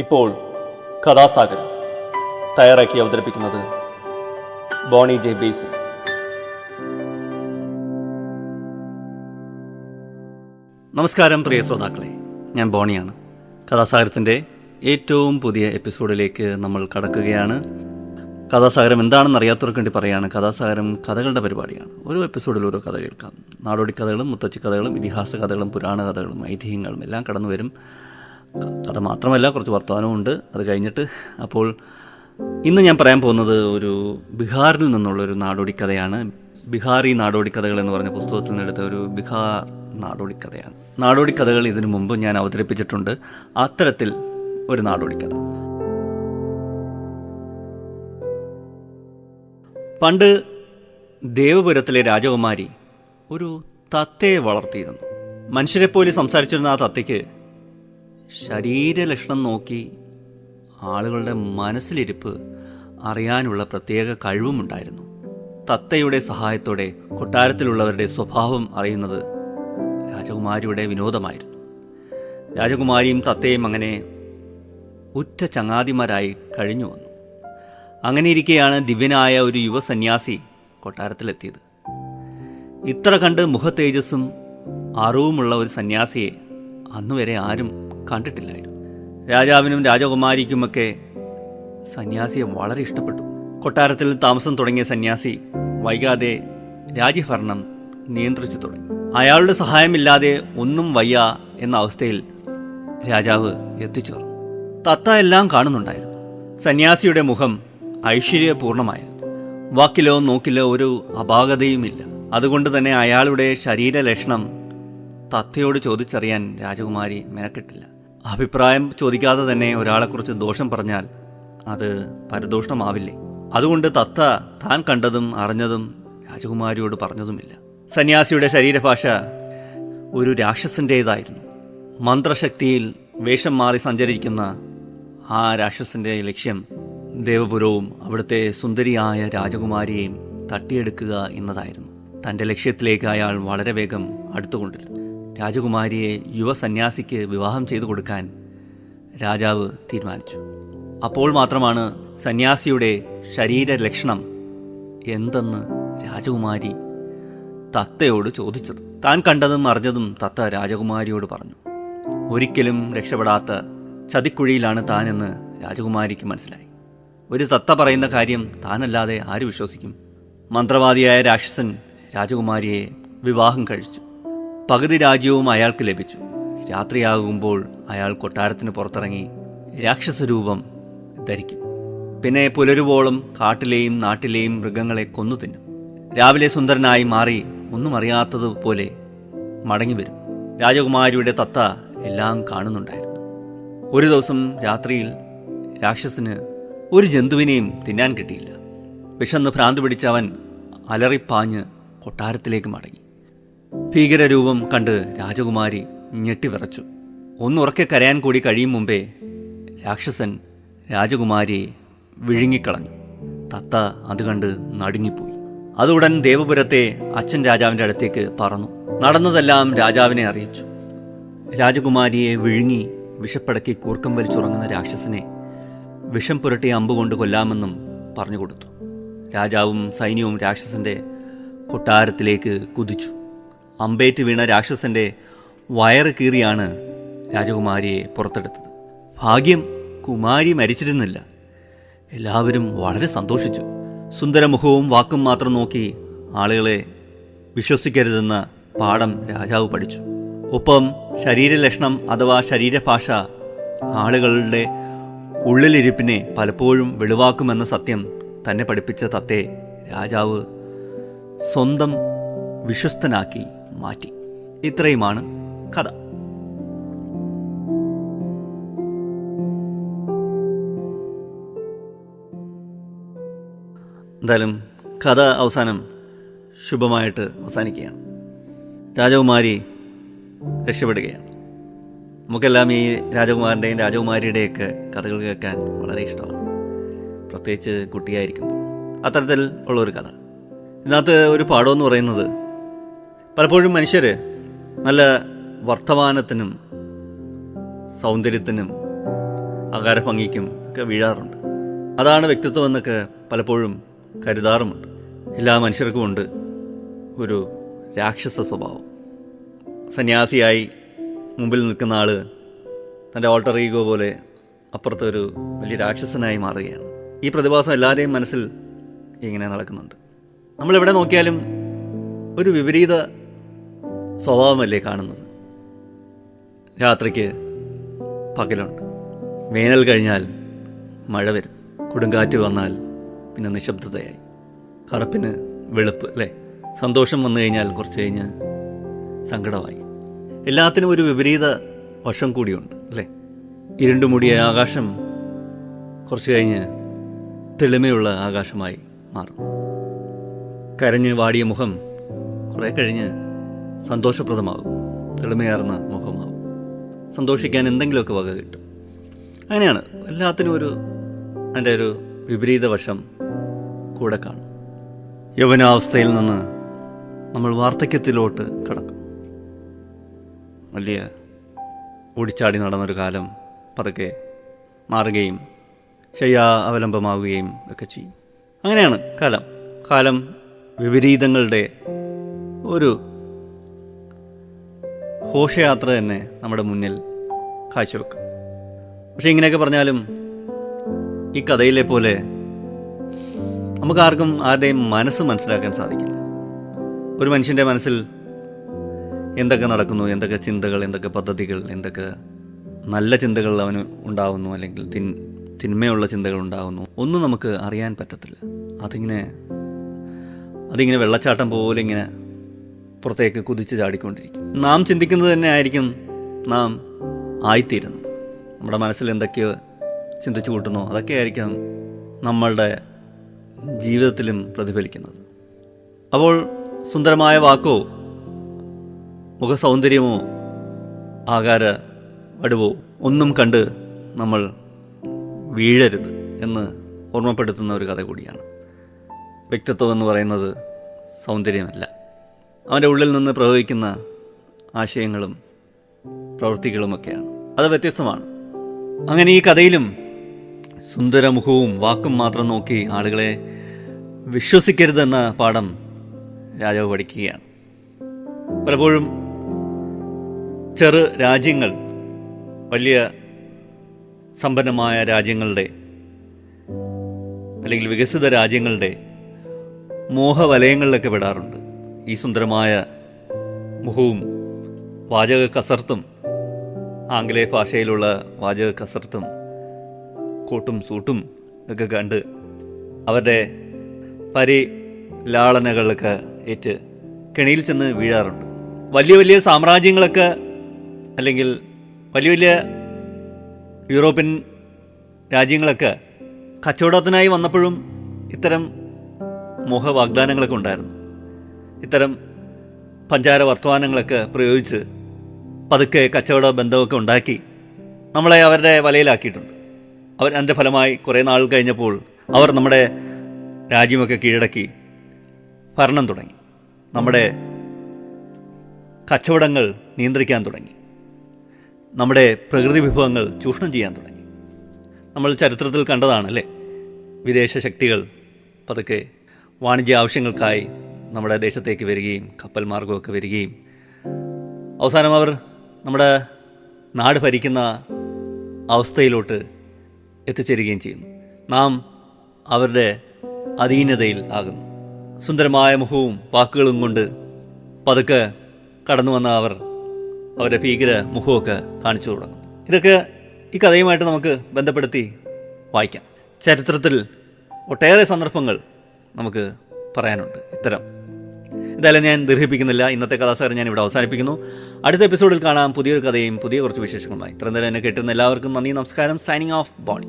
ഇപ്പോൾ കഥാസാഗരം തയ്യാറാക്കി അവതരിപ്പിക്കുന്നത് ബോണി ജെ ബേസിൽ. നമസ്കാരം പ്രിയ ശ്രോതാക്കളെ, ഞാൻ ബോണിയാണ്. കഥാസാഗരത്തിൻ്റെ ഏറ്റവും പുതിയ എപ്പിസോഡിലേക്ക് നമ്മൾ കടക്കുകയാണ്. കഥാസാഗരം എന്താണെന്ന് അറിയാത്തവർക്ക് വേണ്ടി പറയുകയാണ്. കഥാസാഗരം കഥകളുടെ പരിപാടിയാണ്. ഓരോ എപ്പിസോഡിൽ ഓരോ കഥ കേൾക്കാം. നാടോടി കഥകളും മുത്തച്ഛി കഥകളും ഇതിഹാസ കഥകളും പുരാണ കഥകളും ഐതിഹ്യങ്ങളും എല്ലാം കടന്നു വരും. കഥ മാത്രമല്ല, കുറച്ച് വർത്തമാനവും ഉണ്ട്. അത് കഴിഞ്ഞിട്ട് അപ്പോൾ ഇന്ന് ഞാൻ പറയാൻ പോകുന്നത് ഒരു ബീഹാറിൽ നിന്നുള്ളൊരു നാടോടി കഥയാണ്. ബീഹാറി നാടോടി കഥകൾ എന്ന് പറഞ്ഞ പുസ്തകത്തിൽ നിന്നെടുത്ത ഒരു ബീഹാർ നാടോടി കഥയാണ്. നാടോടി കഥകൾ ഇതിനു മുമ്പ് ഞാൻ അവതരിപ്പിച്ചിട്ടുണ്ട്. അത്തരത്തിൽ ഒരു നാടോടി കഥ. പണ്ട് ദേവപുരത്തിലെ രാജകുമാരി ഒരു തത്തയെ വളർത്തിയിരുന്നു. മനുഷ്യരെപ്പോലെ സംസാരിച്ചിരുന്ന ആ തത്തയ്ക്ക് ശരീരലക്ഷണം നോക്കി ആളുകളുടെ മനസ്സിലിരിപ്പ് അറിയാനുള്ള പ്രത്യേക കഴിവുമുണ്ടായിരുന്നു. തത്തയുടെ സഹായത്തോടെ കൊട്ടാരത്തിലുള്ളവരുടെ സ്വഭാവം അറിയുന്നത് രാജകുമാരിയുടെ വിനോദമായിരുന്നു. രാജകുമാരിയും തത്തയും അങ്ങനെ ഉറ്റ ചങ്ങാതിമാരായി കഴിഞ്ഞു വന്നു. അങ്ങനെയിരിക്കെയാണ് ദിവ്യനായ ഒരു യുവ സന്യാസി കൊട്ടാരത്തിലെത്തിയത്. ഇത്ര കണ്ട് മുഖതേജസ്സും അറിവുമുള്ള ഒരു സന്യാസിയെ അന്നുവരെ ആരും കണ്ടിട്ടില്ലായിരുന്നു. രാജാവിനും രാജകുമാരിക്കുമൊക്കെ സന്യാസിയെ വളരെ ഇഷ്ടപ്പെട്ടു. കൊട്ടാരത്തിൽ താമസം തുടങ്ങിയ സന്യാസി വൈകാതെ രാജ്യഭരണം നിയന്ത്രിച്ചു തുടങ്ങി. അയാളുടെ സഹായമില്ലാതെ ഒന്നും വയ്യ എന്ന അവസ്ഥയിൽ രാജാവ് എത്തിച്ചേർന്നു. തത്ത എല്ലാം കാണുന്നുണ്ടായിരുന്നു. സന്യാസിയുടെ മുഖം ഐശ്വര്യപൂർണമായിരുന്നു. വാക്കിലോ നോക്കിലോ ഒരു അപാകതയുമില്ല. അതുകൊണ്ട് തന്നെ അയാളുടെ ശരീരലക്ഷണം തത്തയോട് ചോദിച്ചറിയാൻ രാജകുമാരി മെനക്കെട്ടില്ല. അഭിപ്രായം ചോദിക്കാതെ തന്നെ ഒരാളെക്കുറിച്ച് ദോഷം പറഞ്ഞാൽ അത് പരദോഷമാവില്ലേ? അതുകൊണ്ട് തത്ത താൻ കണ്ടതും അറിഞ്ഞതും രാജകുമാരിയോട് പറഞ്ഞതുമില്ല. സന്യാസിയുടെ ശരീരഭാഷ ഒരു രാക്ഷസൻ്റേതായിരുന്നു. മന്ത്രശക്തിയിൽ വേഷം മാറി സഞ്ചരിക്കുന്ന ആ രാക്ഷസന്റെ ലക്ഷ്യം ദേവപുരവും അവിടുത്തെ സുന്ദരിയായ രാജകുമാരിയെയും തട്ടിയെടുക്കുക എന്നതായിരുന്നു. തൻ്റെ ലക്ഷ്യത്തിലേക്ക് അയാൾ വളരെ വേഗം അടുത്തുകൊണ്ടിരുന്നു. രാജകുമാരിയെ യുവ സന്യാസിക്ക് വിവാഹം ചെയ്തു കൊടുക്കാൻ രാജാവ് തീരുമാനിച്ചു. അപ്പോൾ മാത്രമാണ് സന്യാസിയുടെ ശരീരലക്ഷണം എന്തെന്ന് രാജകുമാരി തത്തയോട് ചോദിച്ചത്. താൻ കണ്ടതും അറിഞ്ഞതും തത്ത രാജകുമാരിയോട് പറഞ്ഞു. ഒരിക്കലും രക്ഷപ്പെടാത്ത ചതിക്കുഴിയിലാണ് താനെന്ന് രാജകുമാരിക്ക് മനസ്സിലായി. ഒരു തത്ത പറയുന്ന കാര്യം താനല്ലാതെ ആര് വിശ്വസിക്കും? മന്ത്രവാദിയായ രാക്ഷസൻ രാജകുമാരിയെ വിവാഹം കഴിച്ചു. പകുതി രാജ്യവും അയാൾക്ക് ലഭിച്ചു. രാത്രിയാകുമ്പോൾ അയാൾ കൊട്ടാരത്തിന് പുറത്തിറങ്ങി രാക്ഷസരൂപം ധരിക്കും. പിന്നെ പുലരുവോളം കാട്ടിലെയും നാട്ടിലെയും മൃഗങ്ങളെ കൊന്നു തിന്നും. രാവിലെ സുന്ദരനായി മാറി ഒന്നും അറിയാത്തതുപോലെ മടങ്ങി വരും. രാജകുമാരിയുടെ തത്ത എല്ലാം കാണുന്നുണ്ടായിരുന്നു. ഒരു ദിവസം രാത്രിയിൽ രാക്ഷസന് ഒരു ജന്തുവിനെയും തിന്നാൻ കിട്ടിയില്ല. വിശന്ന് ഭ്രാന്ത് പിടിച്ച അവൻ അലറിപ്പാഞ്ഞ് കൊട്ടാരത്തിലേക്ക് മടങ്ങി. ഭീകരരൂപം കണ്ട് രാജകുമാരി ഞെട്ടിവിറച്ചു. ഒന്നുറക്കെ കരയാൻ കൂടി കഴിയും മുമ്പേ രാക്ഷസൻ രാജകുമാരിയെ വിഴുങ്ങിക്കളഞ്ഞു. തത്ത അത് കണ്ട് നടുങ്ങിപ്പോയി. അതുടൻ ദേവപുരത്തെ അച്ഛൻ രാജാവിൻ്റെ അടുത്തേക്ക് പറന്നു. നടന്നതെല്ലാം രാജാവിനെ അറിയിച്ചു. രാജകുമാരിയെ വിഴുങ്ങി വിഷപ്പടക്കി കൂർക്കം വലിച്ചുറങ്ങുന്ന രാക്ഷസനെ വിഷം പുരട്ടിയ അമ്പുകൊണ്ട് കൊല്ലാമെന്നും പറഞ്ഞുകൊടുത്തു. രാജാവും സൈന്യവും രാക്ഷസന്റെ കൊട്ടാരത്തിലേക്ക് കുതിച്ചു. അമ്പേറ്റ് വീണ രാക്ഷസന്റെ വയറ് കീറിയാണ് രാജകുമാരിയെ പുറത്തെടുത്തത്. ഭാഗ്യം, കുമാരി മരിച്ചിരുന്നില്ല. എല്ലാവരും വളരെ സന്തോഷിച്ചു. സുന്ദരമുഖവും വാക്കും മാത്രം നോക്കി ആളുകളെ വിശ്വസിക്കരുതെന്ന പാഠം രാജാവ് പഠിച്ചു. ഒപ്പം ശരീരലക്ഷണം അഥവാ ശരീരഭാഷ ആളുകളുടെ ഉള്ളിലിരിപ്പിനെ പലപ്പോഴും വെളിവാക്കുമെന്ന സത്യം തന്നെ പഠിപ്പിച്ച തത്തയെ രാജാവ് സ്വന്തം വിശ്വസ്തനാക്കി മാറ്റി. ഇത്രയുമാണ് കഥ. എന്തായാലും കഥ അവസാനം ശുഭമായിട്ട് അവസാനിക്കുകയാണ്. രാജകുമാരി രക്ഷപ്പെടുകയാണ്. നമുക്കെല്ലാം ഈ രാജകുമാരൻ്റെയും രാജകുമാരിയുടെയൊക്കെ കഥകൾ കേൾക്കാൻ വളരെ ഇഷ്ടമാണ്, പ്രത്യേകിച്ച് കുട്ടിയായിരിക്കുമ്പോൾ. അത്തരത്തിൽ ഉള്ളൊരു കഥ. ഇതിനകത്ത് ഒരു പാഠമെന്ന് പറയുന്നത്, പലപ്പോഴും മനുഷ്യർ നല്ല വർത്തമാനത്തിനും സൗന്ദര്യത്തിനും ആകാരഭംഗിക്കും ഒക്കെ വീഴാറുണ്ട്. അതാണ് വ്യക്തിത്വം എന്നൊക്കെ പലപ്പോഴും കരുതാറുമുണ്ട്. എല്ലാ മനുഷ്യർക്കും ഉണ്ട് ഒരു രാക്ഷസ സ്വഭാവം. സന്യാസിയായി മുമ്പിൽ നിൽക്കുന്ന ആൾ തൻ്റെ ഓൾട്ടർ ഈഗോ പോലെ അപ്പുറത്തെ ഒരു വലിയ രാക്ഷസനായി മാറുകയാണ്. ഈ പ്രതിഭാസം എല്ലാവരുടെയും മനസ്സിൽ ഇങ്ങനെ നടക്കുന്നുണ്ട്. നമ്മളെവിടെ നോക്കിയാലും ഒരു വിപരീത സ്വഭാവമല്ലേ കാണുന്നത്. രാത്രിക്ക് പകലുണ്ട്, വേനൽ കഴിഞ്ഞാൽ മഴ വരും, കൊടുങ്കാറ്റ് വന്നാൽ പിന്നെ നിശബ്ദതയായി, കറുപ്പിന് വെളുപ്പ് അല്ലേ, സന്തോഷം വന്നു കഴിഞ്ഞാൽ കുറച്ച് കഴിഞ്ഞ് സങ്കടമായി. എല്ലാത്തിനും ഒരു വിപരീത വശം കൂടിയുണ്ട് അല്ലേ. ഇരുണ്ടുമൂടിയ ആകാശം കുറച്ച് കഴിഞ്ഞ് തെളിമയുള്ള ആകാശമായി മാറും. കരഞ്ഞ് വാടിയ മുഖം കുറേ കഴിഞ്ഞ് സന്തോഷപ്രദമാകും, തെളിമയാർന്ന മുഖമാകും. സന്തോഷിക്കാൻ എന്തെങ്കിലുമൊക്കെ വക കിട്ടും. അങ്ങനെയാണ് എല്ലാത്തിനും അതിൻ്റെ ഒരു വിപരീത വശം കൂടെ കാണും. യൗവനാവസ്ഥയിൽ നിന്ന് നമ്മൾ വാർദ്ധക്യത്തിലോട്ട് കടക്കും. വലിയ ഓടിച്ചാടി നടന്നൊരു കാലം പതുക്കെ മാറുകയും ശയ്യാ അവലംബമാവുകയും ഒക്കെ ചെയ്യും. അങ്ങനെയാണ് കാലം വിപരീതങ്ങളുടെ ഒരു ഘോഷയാത്ര തന്നെ നമ്മുടെ മുന്നിൽ കാഴ്ചവെക്കും. പക്ഷെ ഇങ്ങനെയൊക്കെ പറഞ്ഞാലും ഈ കഥയിലെ പോലെ നമുക്കാർക്കും ആരുടെയും മനസ്സ് മനസ്സിലാക്കാൻ സാധിക്കില്ല. ഒരു മനുഷ്യൻ്റെ മനസ്സിൽ എന്തൊക്കെ നടക്കുന്നു, എന്തൊക്കെ ചിന്തകൾ, എന്തൊക്കെ പദ്ധതികൾ, എന്തൊക്കെ നല്ല ചിന്തകൾ അവന് ഉണ്ടാവുന്നു, അല്ലെങ്കിൽ തിന്മയുള്ള ചിന്തകൾ ഉണ്ടാവുന്നു, ഒന്നും നമുക്ക് അറിയാൻ പറ്റത്തില്ല. അതിങ്ങനെ വെള്ളച്ചാട്ടം പോലെ ഇങ്ങനെ പുറത്തേക്ക് കുതിച്ച് ചാടിക്കൊണ്ടിരിക്കും. നാം ചിന്തിക്കുന്നത് തന്നെ ആയിരിക്കും നാം ആയിത്തീരുന്നത്. നമ്മുടെ മനസ്സിൽ എന്തൊക്കെയോ ചിന്തിച്ചു കൂട്ടുന്നോ അതൊക്കെ ആയിരിക്കും നമ്മളുടെ ജീവിതത്തിലും പ്രതിഫലിക്കുന്നത്. അപ്പോൾ സുന്ദരമായ വാക്കോ മുഖസൗന്ദര്യമോ ആകാര വടുവോ ഒന്നും കണ്ട് നമ്മൾ വീഴരുത് എന്ന് ഓർമ്മപ്പെടുത്തുന്ന ഒരു കഥ കൂടിയാണ്. വ്യക്തിത്വം എന്ന് പറയുന്നത് സൗന്ദര്യമല്ല, അവൻ്റെ ഉള്ളിൽ നിന്ന് പ്രവഹിക്കുന്ന ആശയങ്ങളും പ്രവൃത്തികളുമൊക്കെയാണ്. അത് വ്യത്യസ്തമാണ്. അങ്ങനെ ഈ കഥയിലും സുന്ദരമുഖവും വാക്കും മാത്രം നോക്കി ആളുകളെ വിശ്വസിക്കരുതെന്ന പാഠം രാജാവ് പഠിക്കുകയാണ്. പലപ്പോഴും ചെറു രാജ്യങ്ങൾ വലിയ സമ്പന്നമായ രാജ്യങ്ങളുടെ അല്ലെങ്കിൽ വികസിത രാജ്യങ്ങളുടെ മോഹവലയങ്ങളിലൊക്കെ പെടാറുണ്ട്. ഈ സുന്ദരമായ മുഖവും വാചക കസർത്തും, ആംഗലേയ ഭാഷയിലുള്ള വാചക കസർത്തും കോട്ടും സൂട്ടും ഒക്കെ കണ്ട് അവരുടെ പരിലാളനകളൊക്കെ ഏറ്റ് കെണിയിൽ ചെന്ന് വീഴാറുണ്ട്. വലിയ വലിയ സാമ്രാജ്യങ്ങളൊക്കെ അല്ലെങ്കിൽ വലിയ വലിയ യൂറോപ്യൻ രാജ്യങ്ങളൊക്കെ കച്ചവടത്തിനായി വന്നപ്പോഴും ഇത്തരം മോഹവാഗ്ദാനങ്ങളൊക്കെ ഉണ്ടായിരുന്നു. ഇത്തരം പഞ്ചാര വർത്തമാനങ്ങളൊക്കെ പ്രയോഗിച്ച് പതുക്കെ കച്ചവട ബന്ധമൊക്കെ ഉണ്ടാക്കി നമ്മളെ അവരുടെ വലയിലാക്കിയിട്ടുണ്ട്. അതിൻ്റെ ഫലമായി കുറേ നാൾ കഴിഞ്ഞപ്പോൾ അവർ നമ്മുടെ രാജ്യമൊക്കെ കീഴടക്കി ഭരണം തുടങ്ങി, നമ്മുടെ കച്ചവടങ്ങൾ നിയന്ത്രിക്കാൻ തുടങ്ങി, നമ്മുടെ പ്രകൃതി വിഭവങ്ങൾ ചൂഷണം ചെയ്യാൻ തുടങ്ങി. നമ്മൾ ചരിത്രത്തിൽ കണ്ടതാണല്ലേ, വിദേശ ശക്തികൾ പതുക്കെ വാണിജ്യ ആവശ്യങ്ങൾക്കായി നമ്മുടെ ദേശത്തേക്ക് വരികയും കപ്പൽ മാർഗമൊക്കെ വരികയും അവസാനം അവർ നമ്മുടെ നാട് ഭരിക്കുന്ന അവസ്ഥയിലോട്ട് എത്തിച്ചേരുകയും ചെയ്യുന്നു. നാം അവരുടെ അധീനതയിൽ ആകുന്നു. സുന്ദരമായ മുഖവും വാക്കുകളും കൊണ്ട് പതുക്കെ കടന്നു വന്ന അവരുടെ ഭീകര മുഖമൊക്കെ കാണിച്ചു തുടങ്ങും. ഇതൊക്കെ ഈ കഥയുമായിട്ട് നമുക്ക് ബന്ധപ്പെടുത്തി വായിക്കാം. ചരിത്രത്തിൽ ഒട്ടേറെ സന്ദർഭങ്ങൾ നമുക്ക് പറയാനുണ്ട് ഇത്തരം. എന്തായാലും ഞാൻ ദീർഘിപ്പിക്കുന്നില്ല. ഇന്നത്തെ കഥാസാരം ഞാൻ ഇവിടെ അവസാനിപ്പിക്കുന്നു. അടുത്ത എപ്പിസോഡിൽ കാണാം പുതിയൊരു കഥയും പുതിയ കുറച്ച് വിശേഷങ്ങളുമായി. ഇത്ര നേരം എന്നെ കേട്ടുന്ന എല്ലാവർക്കും നന്ദി, നമസ്കാരം. Signing off, Boney.